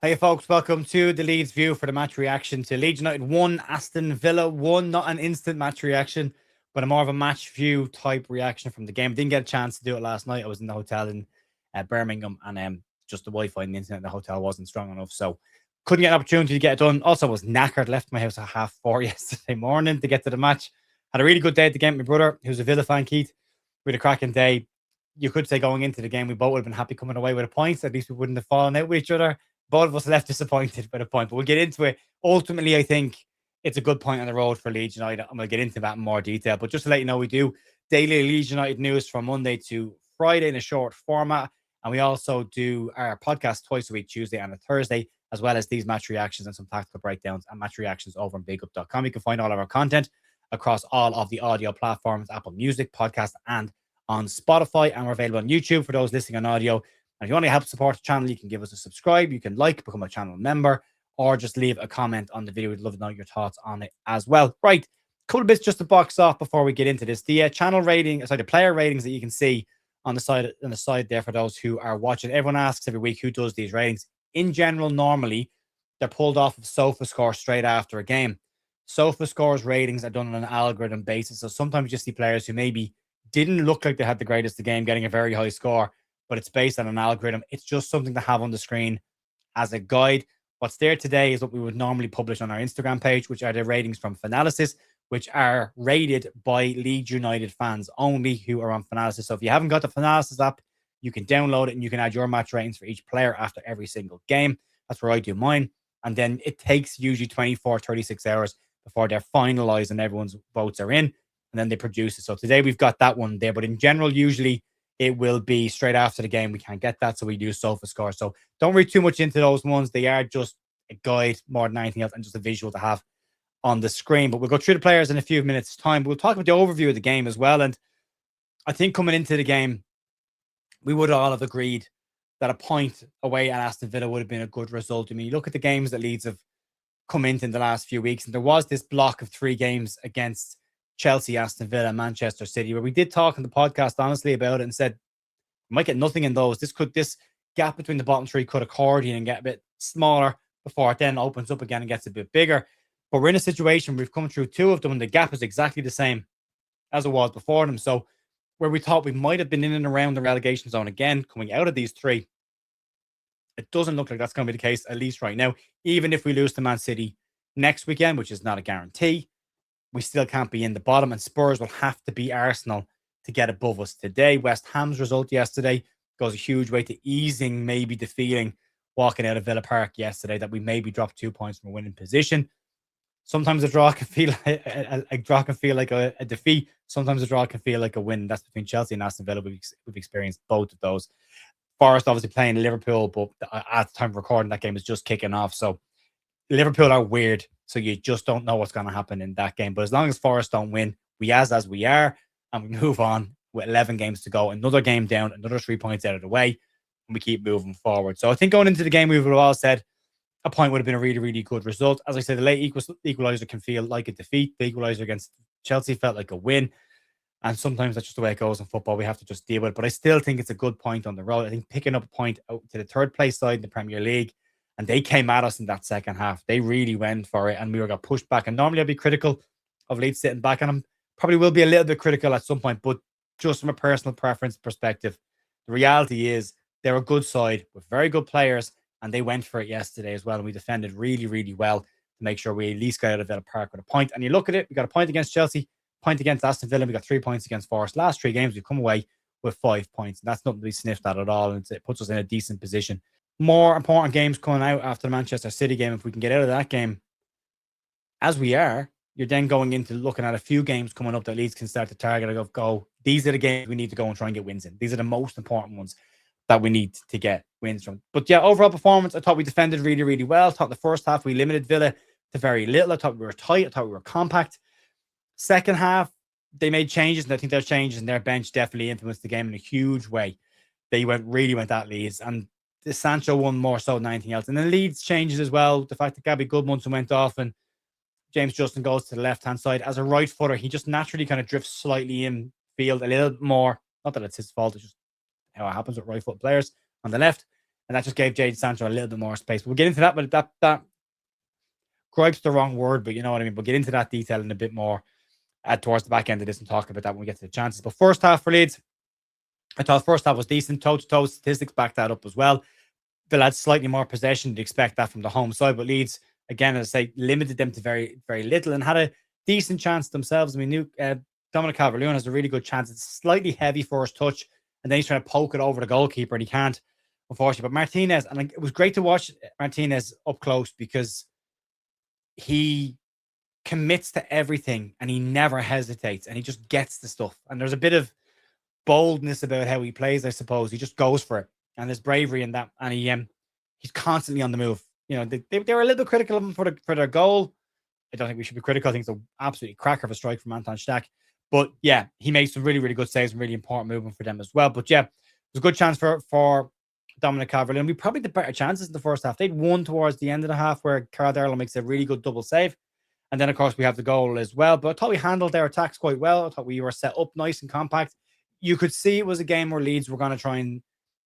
Hey folks, welcome to the Leeds View for the match reaction to Leeds United 1, Aston Villa 1. Not an instant match reaction, but a more of a match view type reaction from the game. Didn't get a chance to do it last night. I was in the hotel in Birmingham, and just the Wi-Fi and the internet in the hotel wasn't strong enough, so couldn't get an opportunity to get it done. Also was knackered, left my house at 4:30 yesterday morning to get to the match. Had a really good day at the game. My brother, who's a Villa fan, Keith, we had a cracking day. You could say going into the game, we both would have been happy coming away with a point. At least we wouldn't have fallen out with each other. Both of us left disappointed by the point, but we'll get into it. Ultimately, I think it's a good point on the road for Leeds United. I'm going to get into that in more detail. But just to let you know, we do daily Leeds United news from Monday to Friday in a short format. And we also do our podcast twice a week, Tuesday and a Thursday, as well as these match reactions and some tactical breakdowns and match reactions over on bigup.com. You can find all of our content across all of the audio platforms, Apple Music, podcast, and on Spotify. And we're available on YouTube for those listening on audio. And if you want to help support the channel, you can give us a subscribe, you can like, become a channel member, or just leave a comment on the video. We'd love to know your thoughts on it as well. Right, couple of bits just to box off before we get into this. The channel rating, sorry, the player ratings that you can see on the side there for those who are watching. Everyone asks every week who does these ratings. In general, normally they're pulled off of SofaScore straight after a game. SofaScore's ratings are done on an algorithm basis, so sometimes you see players who maybe didn't look like they had the greatest of the game getting a very high score, but it's based on an algorithm. It's just something to have on the screen as a guide. What's there today is what we would normally publish on our Instagram page, which are the ratings from Finalysis, which are rated by Leeds United fans only who are on Finalysis. So if you haven't got the Finalysis app, you can download it and you can add your match ratings for each player after every single game. That's where I do mine. And then it takes usually 24, 36 hours before they're finalized and everyone's votes are in, and then they produce it. So today we've got that one there, but in general, usually it will be straight after the game. We can't get that, so we do SofaScore. So don't read too much into those ones. They are just a guide more than anything else and just a visual to have on the screen. But we'll go through the players in a few minutes' time. We'll talk about the overview of the game as well. And I think coming into the game, we would all have agreed that a point away at Aston Villa would have been a good result. I mean, you look at the games that Leeds have come into in the last few weeks, and there was this block of 3 games against Chelsea, Aston Villa, Manchester City, where we did talk in the podcast honestly about it and said we might get nothing in those. This gap between the bottom 3 could accordion and get a bit smaller before it then opens up again and gets a bit bigger. But we're in a situation we've come through 2 of them and the gap is exactly the same as it was before them. So where we thought we might have been in and around the relegation zone again coming out of these 3, it doesn't look like that's going to be the case, at least right now. Even if we lose to Man City next weekend, which is not a guarantee, we still can't be in the bottom, and Spurs will have to beat Arsenal to get above us today. West Ham's result yesterday goes a huge way to easing maybe the feeling walking out of Villa Park yesterday that we maybe dropped 2 points from a winning position. Sometimes a draw can feel a draw can feel like a defeat. Sometimes a draw can feel like a win. That's between Chelsea and Aston Villa. We've experienced both of those. Forest obviously playing Liverpool, but at the time of recording, that game is just kicking off. So Liverpool are weird, so you just don't know what's going to happen in that game. But as long as Forest don't win, we as we are, and we move on with 11 games to go, another game down, another 3 points out of the way, and we keep moving forward. So I think going into the game, we would have all said a point would have been a really, really good result. As I said, the late equaliser can feel like a defeat. The equaliser against Chelsea felt like a win. And sometimes that's just the way it goes in football. We have to just deal with it. But I still think it's a good point on the road. I think picking up a point out to the 3rd place side in the Premier League, and they came at us in that second half. They really went for it, and we got pushed back. And normally I'd be critical of Leeds sitting back, and I'm probably will be a little bit critical at some point. But just from a personal preference perspective, the reality is they're a good side with very good players, and they went for it yesterday as well. And we defended really, really well to make sure we at least got out of Villa Park with a point. And you look at it, we got a point against Chelsea, point against Aston Villa, we got 3 points against Forest. Last 3 games, we've come away with 5 points. And that's nothing to be sniffed at all. And it puts us in a decent position. More important games coming out after the Manchester City game. If we can get out of that game, as we are, you're then going into looking at a few games coming up that Leeds can start to target and go, these are the games we need to go and try and get wins in. These are the most important ones that we need to get wins from. But yeah, overall performance, I thought we defended really, really well. I thought the first half we limited Villa to very little. I thought we were tight. I thought we were compact. Second half, they made changes, and I think those changes in their bench definitely influenced the game in a huge way. They really went at Leeds, and the Sancho one more so than anything else. And then Leeds changes as well. The fact that Gabby Goodmunson went off and James Justin goes to the left-hand side as a right footer. He just naturally kind of drifts slightly in field a little more. Not that it's his fault, it's just how it happens with right foot players on the left. And that just gave Jadon Sancho a little bit more space. But we'll get into that, but that gripe's the wrong word, but you know what I mean. We'll get into that detail in a bit more towards the back end of this and talk about that when we get to the chances. But first half for Leeds, I thought first half was decent. Toe-to-toe statistics back that up as well. Villa had slightly more possession. You'd expect that from the home side, but Leeds, again, as I say, limited them to very, very little and had a decent chance themselves. I mean, Dominic Calvert-Lewin has a really good chance. It's slightly heavy for his touch, and then he's trying to poke it over the goalkeeper, and he can't, unfortunately. But Martinez, and it was great to watch Martinez up close because he commits to everything and he never hesitates and he just gets the stuff. And there's a bit of boldness about how he plays, I suppose. He just goes for it, and there's bravery in that. And he's constantly on the move. You know, they were a little bit critical of him for their goal. I don't think we should be critical. I think it's an absolutely cracker of a strike from Anton Stach. But yeah, he made some really, really good saves and really important movement for them as well. But yeah, it was a good chance for Dominic Calvert-Lewin. We probably had better chances in the first half. They'd won towards the end of the half where Carl Darlow makes a really good double save. And then, of course, we have the goal as well. But I thought we handled their attacks quite well. I thought we were set up nice and compact. You could see it was a game where Leeds were going to try and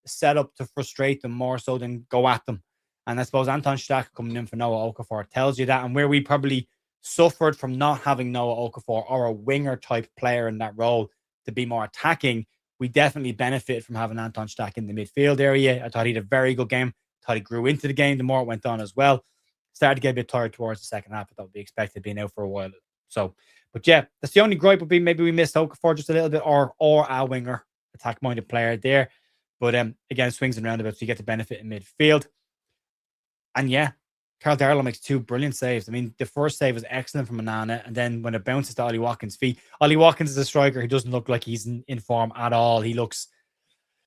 set up to frustrate them more so than go at them. And I suppose Anton Stach coming in for Noah Okafor tells you that. And where we probably suffered from not having Noah Okafor or a winger type player in that role to be more attacking, we definitely benefited from having Anton Stach in the midfield area. I thought he had a very good game. I thought he grew into the game the more it went on as well. Started to get a bit tired towards the second half, but that would be expected being out for a while. So, but yeah, that's the only gripe would be maybe we missed Okafor just a little bit or a winger, attack-minded player there. But again, swings and roundabouts, so you get the benefit in midfield. And yeah, Carl Darlow makes two brilliant saves. I mean, the first save was excellent from Onana, and then when it bounces to Ollie Watkins' feet, Ollie Watkins is a striker who doesn't look like he's in form at all. He looks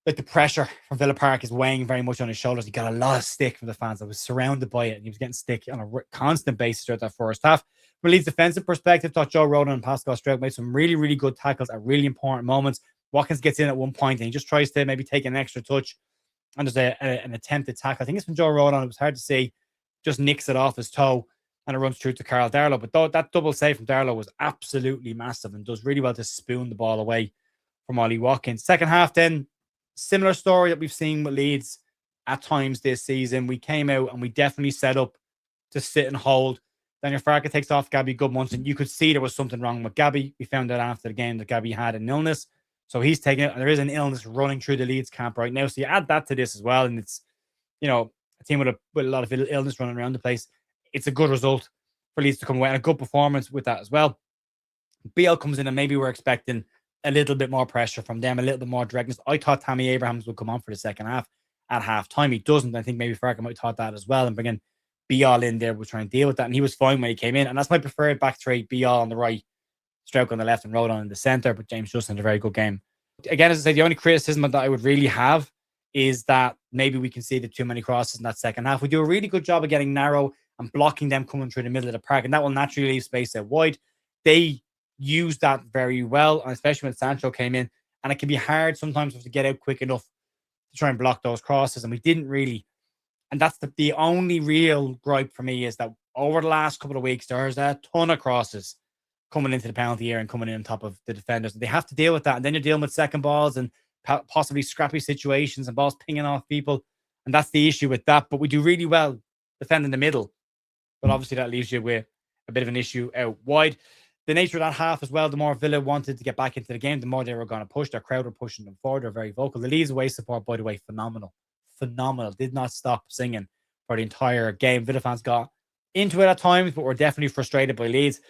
like the pressure from Villa Park is weighing very much on his shoulders. He got a lot of stick from the fans. I was surrounded by it, and he was getting stick on a constant basis throughout that first half. From Leeds' defensive perspective, thought Joe Rodon and Pascal Struijk made some really, really good tackles at really important moments. Watkins gets in at one point, and he just tries to maybe take an extra touch, and there's an attempted tackle. I think it's from Joe Rodon. It was hard to see. Just nicks it off his toe, and it runs through to Carl Darlow. But that double save from Darlow was absolutely massive and does really well to spoon the ball away from Ollie Watkins. Second half, then, similar story that we've seen with Leeds at times this season. We came out and we definitely set up to sit and hold. Daniel Farke takes off Gabby Goodmunson. You could see there was something wrong with Gabby. We found out after the game that Gabby had an illness. So he's taking it. And there is an illness running through the Leeds camp right now. So you add that to this as well. And it's, you know, a team with a lot of illness running around the place. It's a good result for Leeds to come away and a good performance with that as well. BL comes in and maybe we're expecting a little bit more pressure from them, a little bit more directness. I thought Tammy Abrahams would come on for the second half at half time. He doesn't. I think maybe Farke might have thought that as well and bringing BL in there. We're trying to deal with that. And he was fine when he came in. And that's my preferred back three. BL on the right, Struijk on the left, and Rodon in the centre. But James Justin had a very good game. Again, as I say, the only criticism that I would really have is that maybe we conceded too many crosses in that second half. We do a really good job of getting narrow and blocking them coming through the middle of the park, and that will naturally leave space out wide. They use that very well, and especially when Sancho came in, and it can be hard sometimes to get out quick enough to try and block those crosses, and we didn't really. And that's the only real gripe for me is that over the last couple of weeks, there's a ton of crosses coming into the penalty area and coming in on top of the defenders. They have to deal with that, and then you're dealing with second balls and possibly scrappy situations and balls pinging off people. And that's the issue with that. But we do really well defending the middle. But obviously that leaves you with a bit of an issue out wide. The nature of that half as well, the more Villa wanted to get back into the game, the more they were going to push. Their crowd were pushing them forward. They're very vocal. The Leeds away support, by the way, phenomenal. Phenomenal. Did not stop singing for the entire game. Villa fans got into it at times, but were definitely frustrated by Leeds.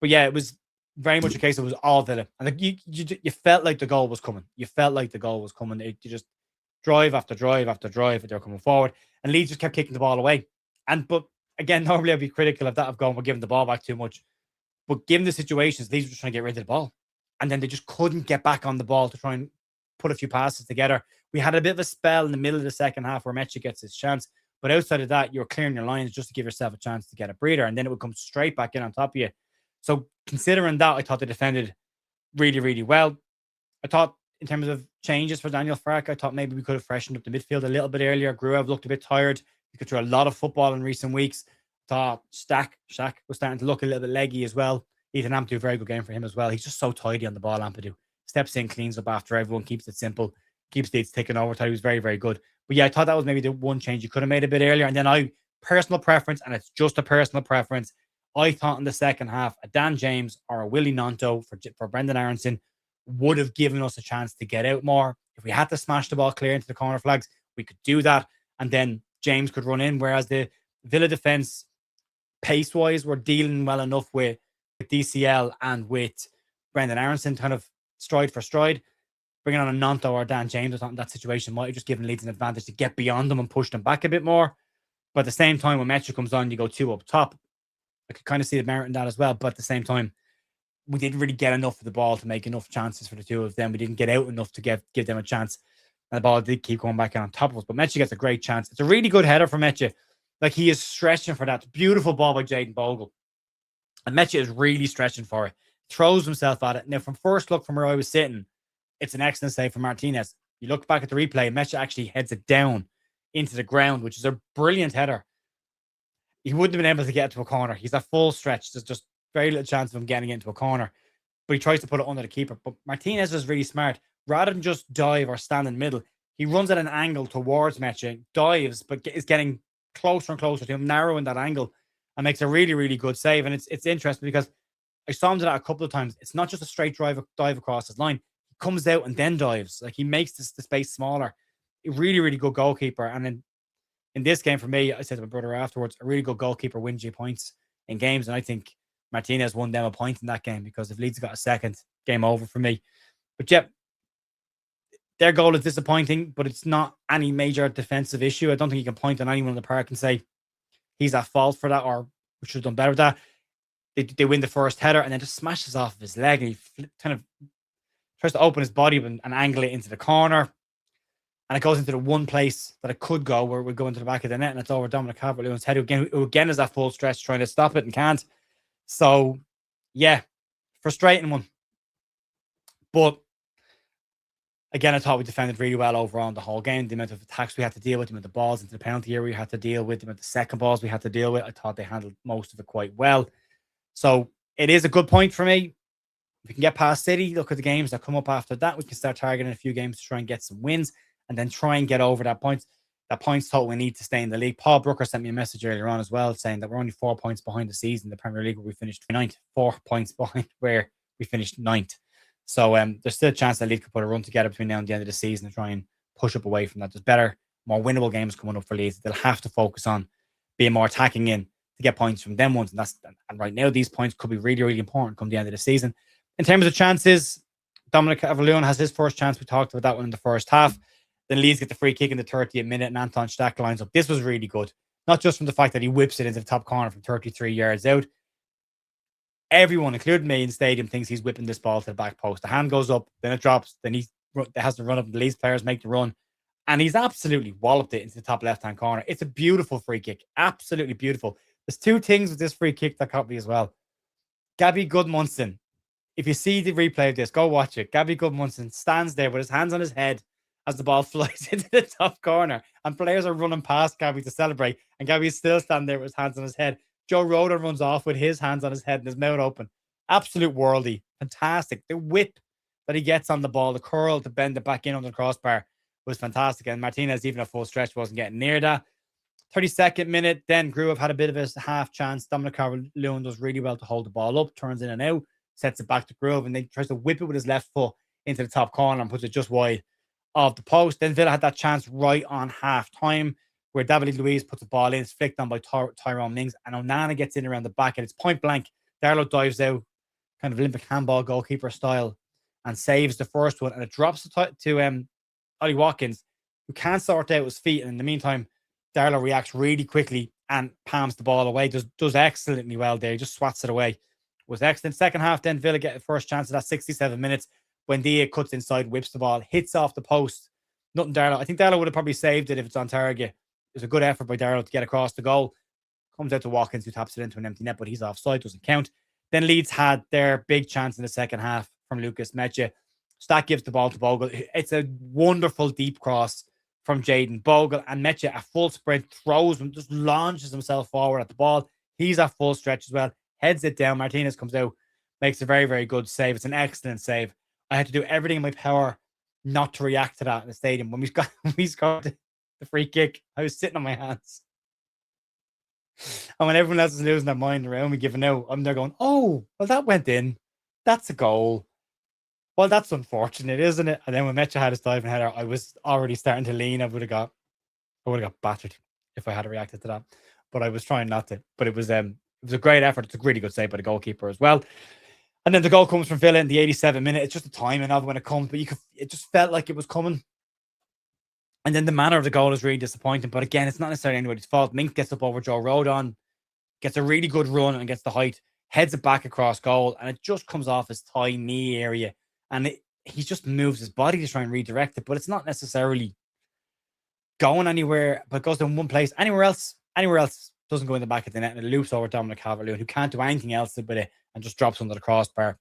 But yeah, it was very much a case it was all Villa. And like you felt like the goal was coming. You felt like the goal was coming. You just drive after drive after drive, and they're coming forward. And Leeds just kept kicking the ball away. But again, normally I'd be critical of that, of going, we're giving the ball back too much. But given the situations, Leeds were just trying to get rid of the ball. And then they just couldn't get back on the ball to try and put a few passes together. We had a bit of a spell in the middle of the second half where Mecha gets his chance. But outside of that, you're clearing your lines just to give yourself a chance to get a breather. And then it would come straight back in on top of you. So considering that, I thought they defended really, really well. I thought in terms of changes for Daniel Farke, I thought maybe we could have freshened up the midfield a little bit earlier. Gruev looked a bit tired. He could throw a lot of football in recent weeks. Thought Shaq was starting to look a little bit leggy as well. Ethan Ampadu, a very good game for him as well. He's just so tidy on the ball, Ampadu. Steps in, cleans up after everyone, keeps it simple, keeps Leeds ticking over. I thought he was very, very good. But yeah, I thought that was maybe the one change you could have made a bit earlier. And then personal preference, and it's just a personal preference, I thought in the second half, a Dan James or a Willie Nanto for Brendan Aronson would have given us a chance to get out more. If we had to smash the ball clear into the corner flags, we could do that. And then James could run in. Whereas the Villa defense, pace-wise, were dealing well enough with DCL and with Brendan Aronson kind of stride for stride. Bringing on a Nanto or Dan James or something, that situation might have just given Leeds an advantage to get beyond them and push them back a bit more. But at the same time, when Metro comes on, you go 2 up top. I could kind of see the merit in that as well. But at the same time, we didn't really get enough of the ball to make enough chances for the two of them. We didn't get out enough to give them a chance. And the ball did keep going back on top of us. But Metro gets a great chance. It's a really good header for Metro. Like, he is stretching for that. Beautiful ball by Jayden Bogle. And Metro is really stretching for it. Throws himself at it. Now, from first look from where I was sitting, it's an excellent save from Martinez. You look back at the replay, Metro actually heads it down into the ground, which is a brilliant header. He wouldn't have been able to get to a corner. He's at full stretch. There's just very little chance of him getting into a corner. But he tries to put it under the keeper. But Martinez is really smart. Rather than just dive or stand in the middle, he runs at an angle towards Metro, dives, but is getting closer and closer to him, narrowing that angle, and makes a really, really good save. And it's interesting because I saw him do that a couple of times. It's not just a straight dive across his line. He comes out and then dives. Like, he makes the space smaller. A really, really good goalkeeper. And then in this game, for me, I said to my brother afterwards, a really good goalkeeper wins you points in games. And I think Martinez won them a point in that game, because if Leeds got a second, game over for me. But yeah, their goal is disappointing, but it's not any major defensive issue. I don't think you can point on anyone in the park and say he's at fault for that, or we should have done better with that. They win the first header and then just smashes off of his leg, and he kind of tries to open his body and angle it into the corner. And it goes into the one place that it could go, where we go into the back of the net, and it's over Dominic Calvert-Lewin's head, who again is at full stretch trying to stop it and can't. So, yeah, frustrating one. But again, I thought we defended really well overall in the whole game. The amount of attacks we had to deal with, the amount of balls into the penalty area we had to deal with, the amount of second balls we had to deal with, I thought they handled most of it quite well. So it is a good point for me. If we can get past City, look at the games that come up after that, we can start targeting a few games to try and get some wins, and then try and get over that points total we need to stay in the league. Paul Brooker sent me a message earlier on as well, saying that we're only 4 points behind the season in the Premier League, where we finished 9th, 4 points behind where we finished 9th. So there's still a chance that Leeds could put a run together between now and the end of the season and try and push up away from that. There's better, more winnable games coming up for Leeds. They'll have to focus on being more attacking in to get points from them ones. And right now, these points could be really, really important come the end of the season. In terms of chances, Dominic Calvert-Lewin has his first chance. We talked about that one in the first half. Then Leeds get the free kick in the 30th minute, and Anton Stack lines up. This was really good. Not just from the fact that he whips it into the top corner from 33 yards out. Everyone, including me in the stadium, thinks he's whipping this ball to the back post. The hand goes up, then it drops, then he has to run up. The Leeds players make the run, and he's absolutely walloped it into the top left-hand corner. It's a beautiful free kick. Absolutely beautiful. There's two things with this free kick that caught me as well. Gabby Goodmunson. If you see the replay of this, go watch it. Gabby Goodmunson stands there with his hands on his head as the ball flies into the top corner, and players are running past Gabby to celebrate, and Gabby's still standing there with his hands on his head. Joe Roden runs off with his hands on his head and his mouth open. Absolute worldy. Fantastic. The whip that he gets on the ball, the curl to bend it back in under the crossbar was fantastic. And Martinez, even at full stretch, wasn't getting near that. 32nd minute, then Gruev had a bit of a half chance. Dominic Calvert-Lewin does really well to hold the ball up, turns in and out, sets it back to Gruev, and then tries to whip it with his left foot into the top corner and puts it just wide of the post. Then Villa had that chance right on half time, where David Luiz puts the ball in. It's flicked on by Tyrone Mings, and Onana gets in around the back, and it's point blank. Darlow dives out, kind of Olympic handball goalkeeper style, and saves the first one, and it drops to Ollie Watkins, who can't sort out his feet. And in the meantime, Darlow reacts really quickly and palms the ball away. Does excellently well there. He just swats it away. It was excellent. Second half, then Villa get the first chance of that 67 minutes. Buendia cuts inside, whips the ball, hits off the post. Nothing Darlow. I think Darlow would have probably saved it if it's on target. It was a good effort by Darlow to get across the goal. Comes out to Watkins, who taps it into an empty net, but he's offside, doesn't count. Then Leeds had their big chance in the second half from Lucas Meche. Stack gives the ball to Bogle. It's a wonderful deep cross from Jayden Bogle, and Meche, a full sprint, throws him, just launches himself forward at the ball. He's at full stretch as well, heads it down. Martinez comes out, makes a very, very good save. It's an excellent save. I had to do everything in my power not to react to that in the stadium. When we scored the free kick, I was sitting on my hands. And when everyone else is losing their mind around me, giving out, I'm there going, oh, well, that went in. That's a goal. Well, that's unfortunate, isn't it? And then when Metcha had his diving header, I was already starting to lean. I would have got battered if I had reacted to that. But I was trying not to. But it was a great effort. It's a really good save by the goalkeeper as well. And then the goal comes from Villa in the 87th minute. It's just the timing of when it comes, but it just felt like it was coming. And then the manner of the goal is really disappointing. But again, it's not necessarily anybody's fault. Mink gets up over Joe Rodon, gets a really good run and gets the height, heads it back across goal, and it just comes off his thigh knee area. And he just moves his body to try and redirect it, but it's not necessarily going anywhere, but it goes in one place. Anywhere else doesn't go in the back of the net, and it loops over Dominic Calvert-Lewin, who can't do anything else with it and just drops under the crossbar.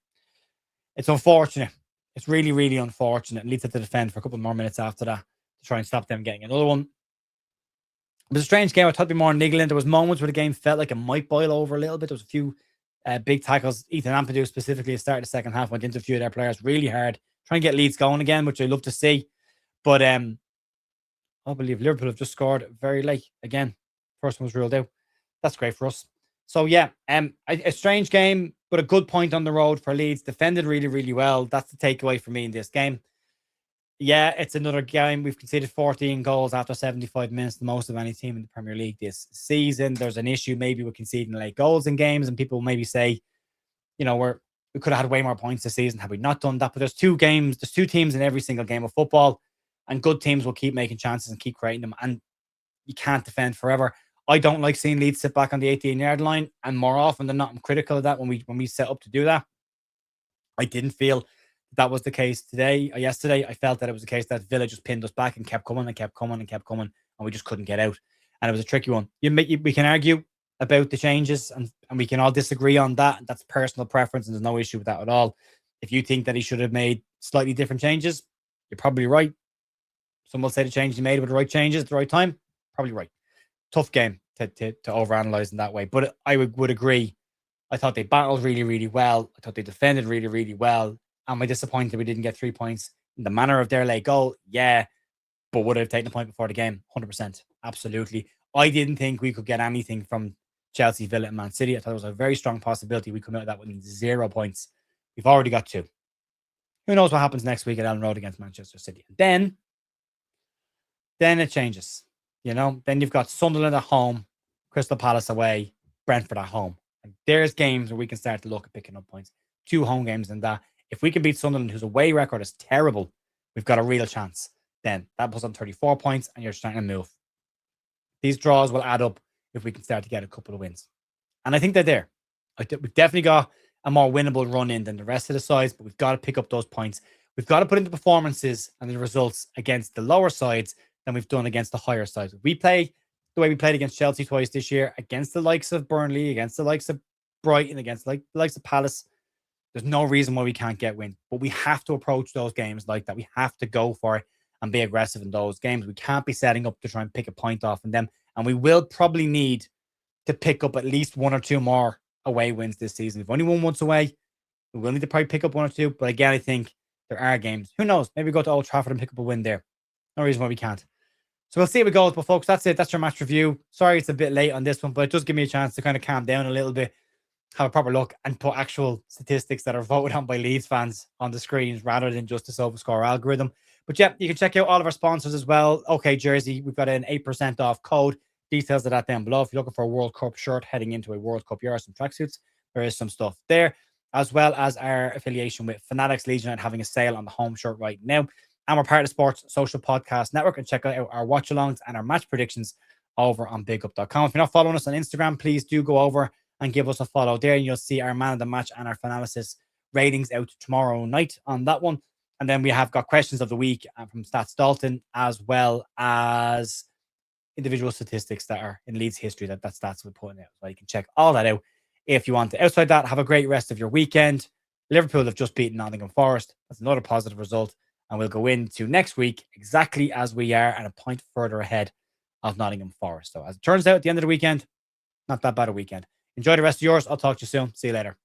It's unfortunate. It's really, really unfortunate. And Leeds had to defend for a couple more minutes after that to try and stop them getting another one. It was a strange game. I thought it'd be more niggling. There was moments where the game felt like it might boil over a little bit. There was a few big tackles. Ethan Ampadu specifically at the start of the second half went into a few of their players really hard, trying to get Leeds going again, which I love to see. But I believe Liverpool have just scored very late again. First one was ruled out. That's great for us. So yeah, a strange game, but a good point on the road for Leeds. Defended really, really well. That's the takeaway for me in this game. Yeah, it's another game. We've conceded 14 goals after 75 minutes, the most of any team in the Premier League this season. There's an issue maybe with conceding late goals in games, and people maybe say, you know, we could have had way more points this season had we not done that. But there's two teams in every single game of football, and good teams will keep making chances and keep creating them, and you can't defend forever. I don't like seeing Leeds sit back on the 18-yard line, and more often than not, I'm critical of that when we set up to do that. I didn't feel that was the case yesterday. I felt that it was the case that Villa just pinned us back and kept coming and kept coming and kept coming, and we just couldn't get out. And it was a tricky one. We can argue about the changes, and we can all disagree on that. That's personal preference, and there's no issue with that at all. If you think that he should have made slightly different changes, you're probably right. Some will say the changes he made were the right changes at the right time. Probably right. Tough game to overanalyze in that way. But I would agree. I thought they battled really, really well. I thought they defended really, really well. Am I disappointed we didn't get 3 points in the manner of their late goal? Yeah. But would I have taken a point before the game? 100%. Absolutely. I didn't think we could get anything from Chelsea, Villa, and Man City. I thought it was a very strong possibility we come out of that with 0 points. We've already got 2. Who knows what happens next week at Ellen Road against Manchester City? Then it changes. You know, then you've got Sunderland at home, Crystal Palace away, Brentford at home. And there's games where we can start to look at picking up points. 2 home games in that. If we can beat Sunderland, whose away record is terrible, we've got a real chance. Then that puts on 34 points and you're starting to move. These draws will add up if we can start to get a couple of wins. And I think they're there. We've definitely got a more winnable run in than the rest of the sides, but we've got to pick up those points. We've got to put into performances and the results against the lower sides than we've done against the higher sides. We play the way we played against Chelsea twice this year, against the likes of Burnley, against the likes of Brighton, against the likes of Palace. There's no reason why we can't get wins, but we have to approach those games like that. We have to go for it and be aggressive in those games. We can't be setting up to try and pick a point off in them. And we will probably need to pick up at least 1 or 2 more away wins this season. We've only won once away. We will need to probably pick up 1 or 2. But again, I think there are games. Who knows? Maybe go to Old Trafford and pick up a win there. No reason why we can't. So we'll see how it goes. But folks, that's it. That's your match review. Sorry it's a bit late on this one, but it does give me a chance to kind of calm down a little bit, have a proper look, and put actual statistics that are voted on by Leeds fans on the screens rather than just a SofaScore algorithm. But yeah, you can check out all of our sponsors as well. OK Jersey, we've got an 8% off code. Details of that down below. If you're looking for a World Cup shirt heading into a World Cup year, some tracksuits, there is some stuff there, as well as our affiliation with Fanatics Legion and having a sale on the home shirt right now. And we're part of the Sports Social Podcast Network, and check out our watch-alongs and our match predictions over on bigup.com. If you're not following us on Instagram, please do go over and give us a follow there, and you'll see our man of the match and our Fanalysis ratings out tomorrow night on that one. And then we have got questions of the week from Stats Dalton, as well as individual statistics that are in Leeds history that Stats will put out. So you can check all that out if you want to. Outside that, have a great rest of your weekend. Liverpool have just beaten Nottingham Forest. That's another positive result. And we'll go into next week exactly as we are and a point further ahead of Nottingham Forest. So as it turns out, at the end of the weekend, not that bad a weekend. Enjoy the rest of yours. I'll talk to you soon. See you later.